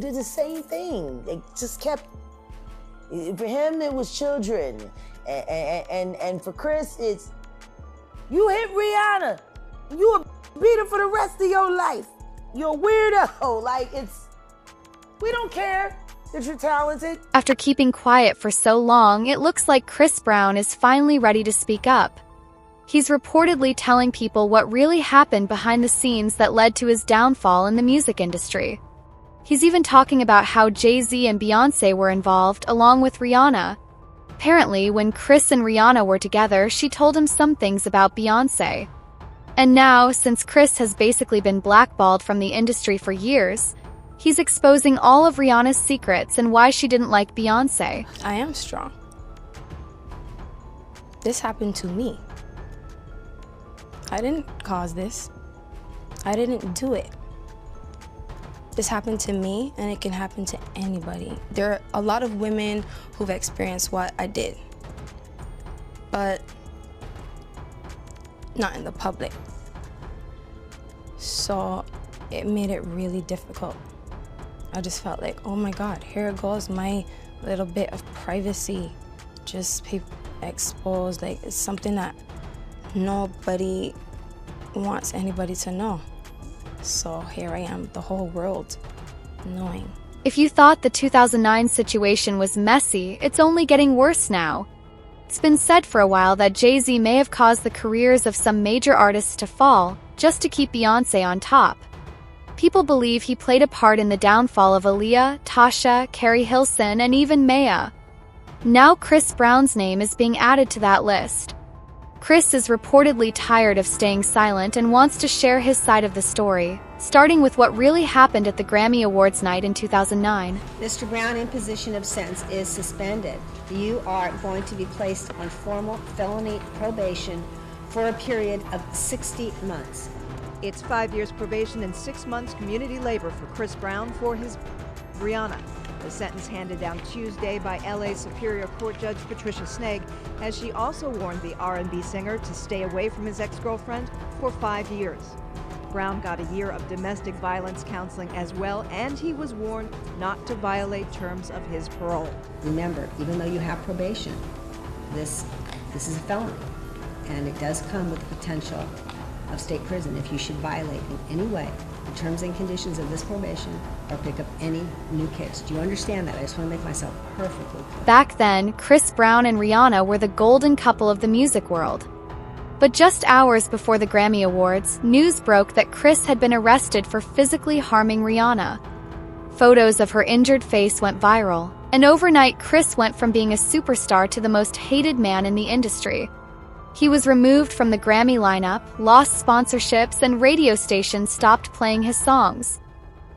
did the same thing. They just kept, for him, it was children. And for Chris, it's, you hit Rihanna. You a beat her for the rest of your life. You're a weirdo. Like, we don't care that you're talented. After keeping quiet for so long, it looks like Chris Brown is finally ready to speak up. He's reportedly telling people what really happened behind the scenes that led to his downfall in the music industry. He's even talking about how Jay-Z and Beyoncé were involved, along with Rihanna. Apparently, when Chris and Rihanna were together, she told him some things about Beyoncé. And now, since Chris has basically been blackballed from the industry for years, he's exposing all of Rihanna's secrets and why she didn't like Beyoncé. I am strong. This happened to me. I didn't cause this. I didn't do it. This happened to me, and it can happen to anybody. There are a lot of women who've experienced what I did, but not in the public. So it made it really difficult. I just felt like, oh my God, here goes my little bit of privacy. Just people exposed, like it's something that nobody wants anybody to know. So here I am, the whole world knowing. If you thought the 2009 situation was messy, it's only getting worse now. It's been said for a while that Jay-Z may have caused the careers of some major artists to fall, just to keep Beyoncé on top. People believe he played a part in the downfall of Aaliyah, Tasha, Carrie Hilson, and even Maya. Now Chris Brown's name is being added to that list. Chris is reportedly tired of staying silent and wants to share his side of the story, starting with what really happened at the Grammy Awards night in 2009. Mr. Brown, imposition of sentence is suspended. You are going to be placed on formal felony probation for a period of 60 months. It's 5 years probation and 6 months community labor for Chris Brown for his Rihanna. The sentence handed down Tuesday by LA Superior Court Judge Patricia Sneg, as she also warned the R&B singer to stay away from his ex-girlfriend for 5 years. Brown got a year of domestic violence counseling as well, and he was warned not to violate terms of his parole. Remember, even though you have probation, this is a felony, and it does come with the potential of state prison if you should violate in any way the terms and conditions of this probation or pick up any new case. Do you understand that? I just want to make myself perfectly clear. Back then, Chris Brown and Rihanna were the golden couple of the music world. But just hours before the Grammy Awards, news broke that Chris had been arrested for physically harming Rihanna. Photos of her injured face went viral, and overnight Chris went from being a superstar to the most hated man in the industry. He was removed from the Grammy lineup, lost sponsorships, and radio stations stopped playing his songs.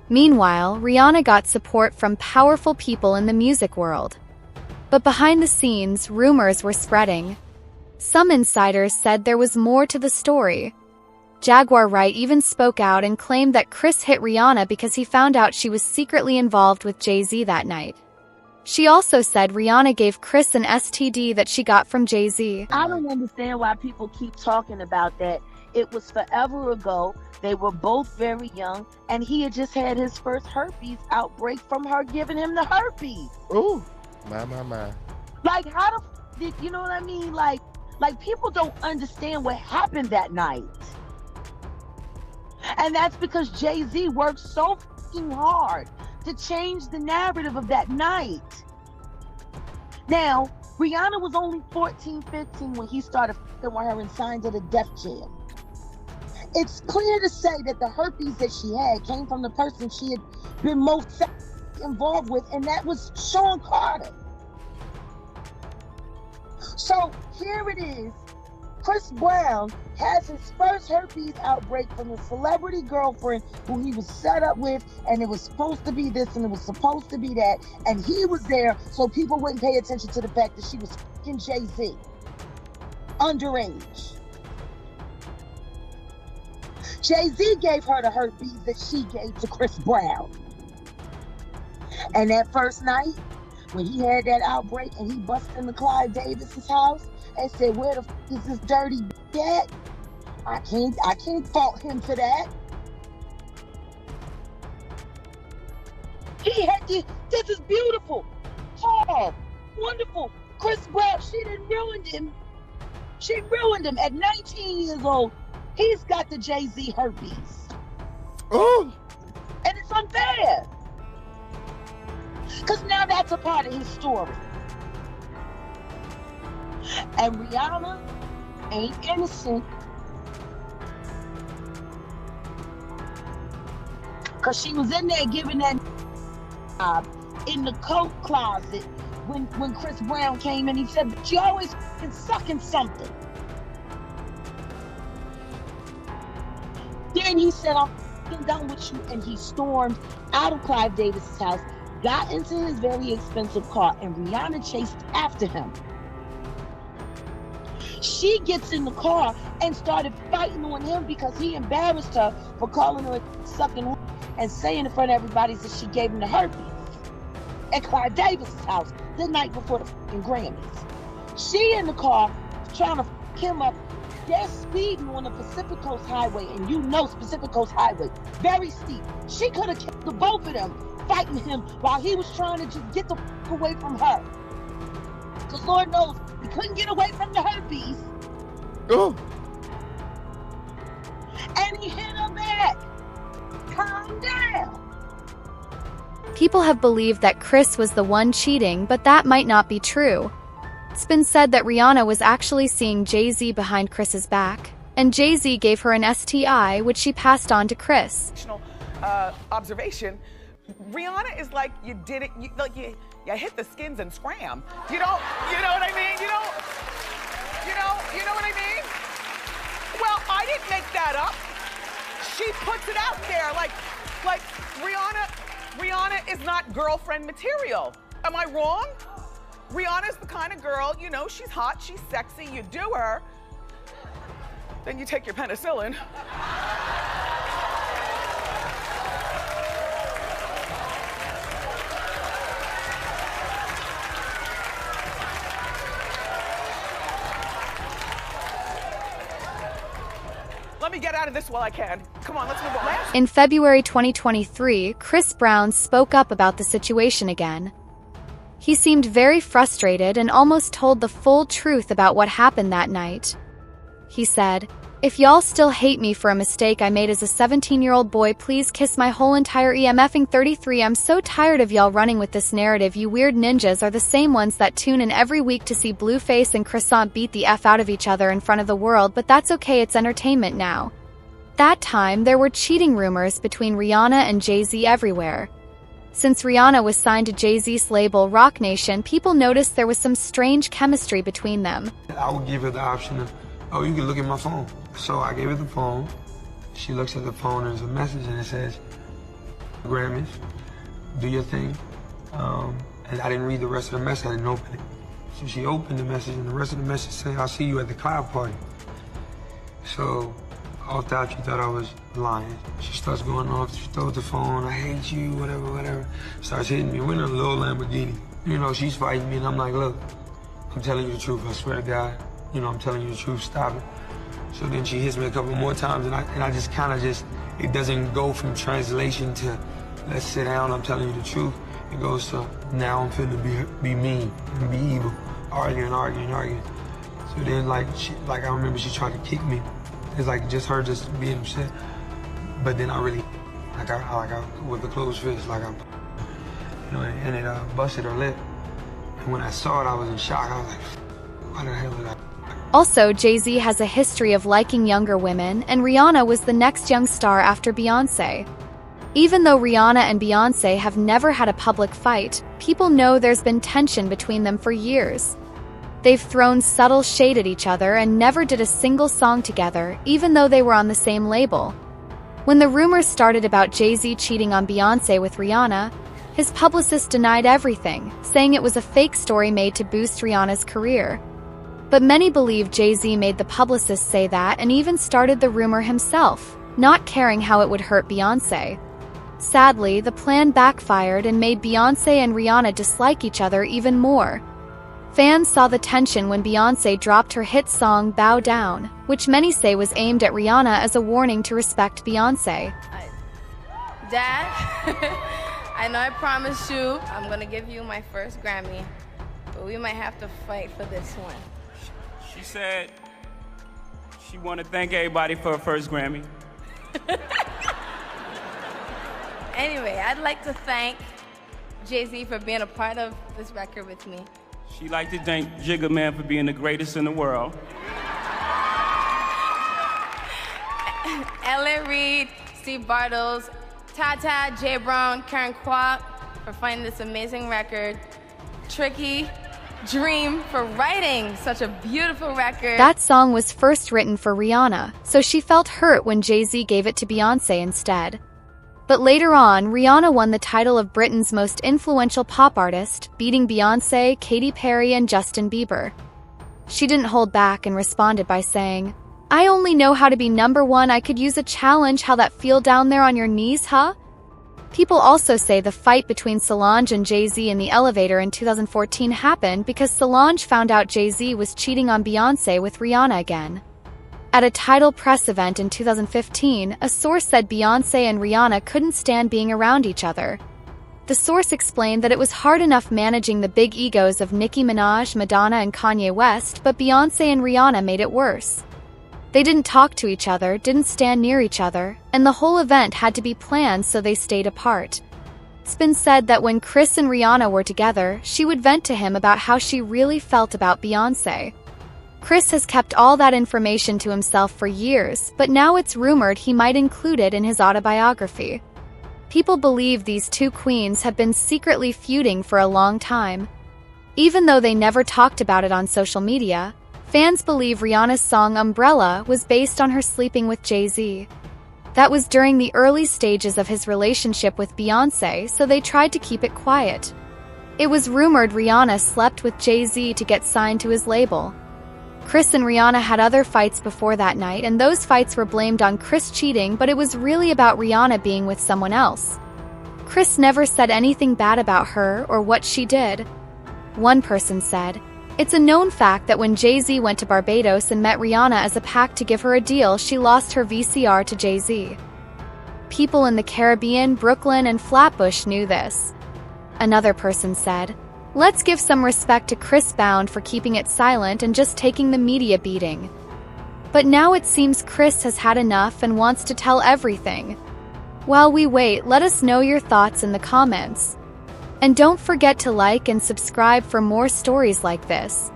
Meanwhile, Rihanna got support from powerful people in the music world. But behind the scenes, rumors were spreading. Some insiders said there was more to the story. Jaguar Wright even spoke out and claimed that Chris hit Rihanna because he found out she was secretly involved with Jay-Z that night. She also said Rihanna gave Chris an STD that she got from Jay-Z. I don't understand why people keep talking about that. It was forever ago. They were both very young, and he had just had his first herpes outbreak from her giving him the herpes. Ooh, my. Like, how did you know what I mean? Like people don't understand what happened that night. And that's because Jay-Z worked so fucking hard to change the narrative of that night. Now, Rihanna was only 14, 15 when he started fucking with her and signed to the Def Jam. It's clear to say that the herpes that she had came from the person she had been most involved with, and that was Sean Carter. So here it is. Chris Brown has his first herpes outbreak from a celebrity girlfriend who he was set up with, and it was supposed to be this and it was supposed to be that, and he was there so people wouldn't pay attention to the fact that she was fucking Jay-Z. Underage. Jay-Z gave her the herpes that she gave to Chris Brown. And that first night, when he had that outbreak and he busted into Clive Davis's house and said, "Where the f is this dirty at?" I can't fault him for that. He had this is beautiful, tall, wonderful. Chris Brown, she done ruined him. She ruined him at 19 years old. He's got the Jay-Z herpes. Oh. And it's unfair. Because now that's a part of his story. And Rihanna ain't innocent. Because she was in there giving that job in the coat closet when Chris Brown came in. He said, she always sucking something. Then he said, I'm done with you. And he stormed out of Clive Davis's house, got into his very expensive car, and Rihanna chased after him. She gets in the car and started fighting on him because he embarrassed her for calling her a sucking and saying in front of everybody that she gave him the herpes at Clive Davis's house the night before the fucking Grammys. She in the car trying to fuck him up. They're speeding on the Pacific Coast Highway, and you know Pacific Coast Highway, very steep. She could have killed the both of them fighting him while he was trying to just get the fuck away from her. Because Lord knows, he couldn't get away from the herpes. Oh. And he hit her back. Calm down. People have believed that Chris was the one cheating, but that might not be true. It's been said that Rihanna was actually seeing Jay-Z behind Chris's back, and Jay-Z gave her an STI, which she passed on to Chris. Observation. Rihanna is like you did it, you hit the skins and scram. You know what I mean? You know what I mean? Well, I didn't make that up. She puts it out there like Rihanna is not girlfriend material. Am I wrong? Rihanna's the kind of girl, you know, she's hot, she's sexy, you do her, then you take your penicillin. Let me get out of this while I can. Come on, let's move on. In February 2023, Chris Brown spoke up about the situation again. He seemed very frustrated and almost told the full truth about what happened that night. He said, "If y'all still hate me for a mistake I made as a 17-year-old boy, please kiss my whole entire EMFing 33. I'm so tired of y'all running with this narrative. You weird ninjas are the same ones that tune in every week to see Blueface and Croissant beat the F out of each other in front of the world, but that's okay, it's entertainment now." That time, there were cheating rumors between Rihanna and Jay-Z everywhere. Since Rihanna was signed to Jay-Z's label Roc Nation, people noticed there was some strange chemistry between them. I would give her the option of, oh, you can look at my phone. So I gave her the phone. She looks at the phone and there's a message and it says, Grammys, do your thing. And I didn't read the rest of the message, I didn't open it. So she opened the message and the rest of the message said, I'll see you at the cloud party. So off that, she thought I was lying. She starts going off, she throws the phone, I hate you, whatever. Starts hitting me, we're in a little Lamborghini. You know, she's fighting me and I'm like, look, I'm telling you the truth, I swear to God. You know, I'm telling you the truth, stop it. So then she hits me a couple more times and I just kind of it doesn't go from translation to, let's sit down, I'm telling you the truth. It goes to, now I'm finna be mean and be evil, arguing. So then I remember she tried to kick me. It's like just her just being upset. But then I really, I with a closed fist, and it busted her lip. And when I saw it, I was in shock. I was like, why the hell did I? Also, Jay-Z has a history of liking younger women, and Rihanna was the next young star after Beyoncé. Even though Rihanna and Beyoncé have never had a public fight, people know there's been tension between them for years. They've thrown subtle shade at each other and never did a single song together, even though they were on the same label. When the rumors started about Jay-Z cheating on Beyoncé with Rihanna, his publicist denied everything, saying it was a fake story made to boost Rihanna's career. But many believe Jay-Z made the publicist say that and even started the rumor himself, not caring how it would hurt Beyoncé. Sadly, the plan backfired and made Beyoncé and Rihanna dislike each other even more. Fans saw the tension when Beyoncé dropped her hit song Bow Down, which many say was aimed at Rihanna as a warning to respect Beyoncé. Dad, I know I promised you I'm gonna give you my first Grammy, but we might have to fight for this one. She said she wanted to thank everybody for her first Grammy. Anyway, I'd like to thank Jay-Z for being a part of this record with me. She'd like to thank Jigga Man for being the greatest in the world. Ella Reid, Steve Bartles, Tata, Jay Brown, Karen Kwok for finding this amazing record. Tricky, Dream for writing such a beautiful record. That song was first written for Rihanna, so she felt hurt when Jay-Z gave it to Beyoncé instead. But later on, Rihanna won the title of Britain's most influential pop artist, beating Beyoncé, Katy Perry, and Justin Bieber. She didn't hold back and responded by saying, "I only know how to be #1. I could use a challenge. How that feel down there on your knees, huh?" People also say the fight between Solange and Jay-Z in the elevator in 2014 happened because Solange found out Jay-Z was cheating on Beyoncé with Rihanna again. At a Tidal press event in 2015, a source said Beyoncé and Rihanna couldn't stand being around each other. The source explained that it was hard enough managing the big egos of Nicki Minaj, Madonna, and Kanye West, but Beyoncé and Rihanna made it worse. They didn't talk to each other, didn't stand near each other, and the whole event had to be planned so they stayed apart. It's been said that when Chris and Rihanna were together, she would vent to him about how she really felt about Beyoncé. Chris has kept all that information to himself for years, but now it's rumored he might include it in his autobiography. People believe these two queens have been secretly feuding for a long time. Even though they never talked about it on social media, fans believe Rihanna's song Umbrella was based on her sleeping with Jay-Z. That was during the early stages of his relationship with Beyoncé, so they tried to keep it quiet. It was rumored Rihanna slept with Jay-Z to get signed to his label. Chris and Rihanna had other fights before that night, and those fights were blamed on Chris cheating, but it was really about Rihanna being with someone else. Chris never said anything bad about her or what she did. One person said, "It's a known fact that when Jay-Z went to Barbados and met Rihanna as a pact to give her a deal, she lost her VCR to Jay-Z." People in the Caribbean, Brooklyn, and Flatbush knew this. Another person said, "Let's give some respect to Chris Bound for keeping it silent and just taking the media beating." But now it seems Chris has had enough and wants to tell everything. While we wait, let us know your thoughts in the comments. And don't forget to like and subscribe for more stories like this.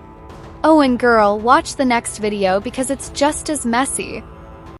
Oh, and girl, watch the next video because it's just as messy.